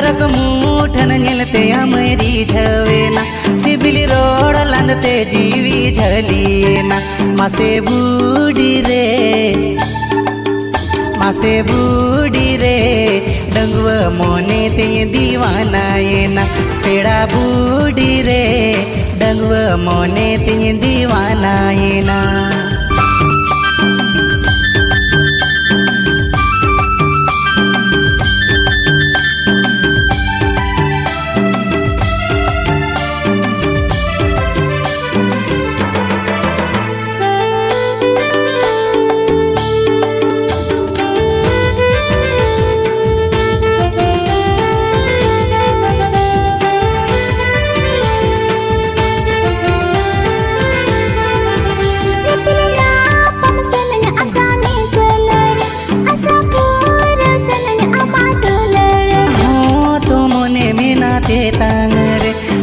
रक मूठन झेलते अमरी झवेना सिबिली रोड लांदते जीवी झलिएना मासे बूढ़ी रे डंगव मोने ते दीवाना येना पेड़ा बूढ़ी रे डंगव मोने ते दीवाना येना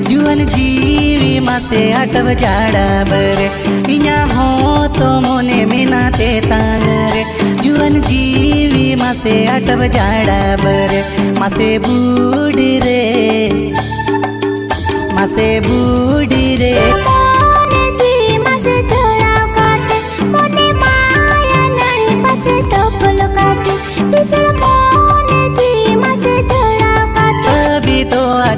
जुअन जीवी मासे आटव जाड़ा बरे इया हो तो मोने मिनाते तांगरे जुअन जीवी मासे आटव जाड़ा बरे मासे बूढ़ी रे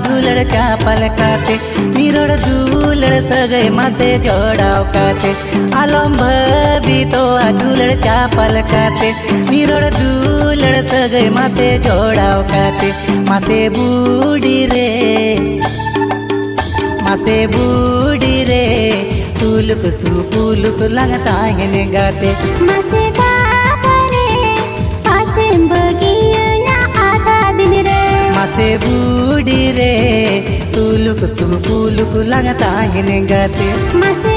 दूलड़ चापल काते निरोड़ दूलड़ सगै मासे जोड़ाव काते आलम भी तो दूलड़ चापल काते निरोड़ दूलड़ सगै मासे जोड़ाव काते मासे बूढ़ी रे सुलुक सुपुलुक लगता है गाते मासे बाबरे पासे बगिया आधा दिन रे मासे बूढ़ी रे सुलुक सुपुलुक लगता है गाते मासे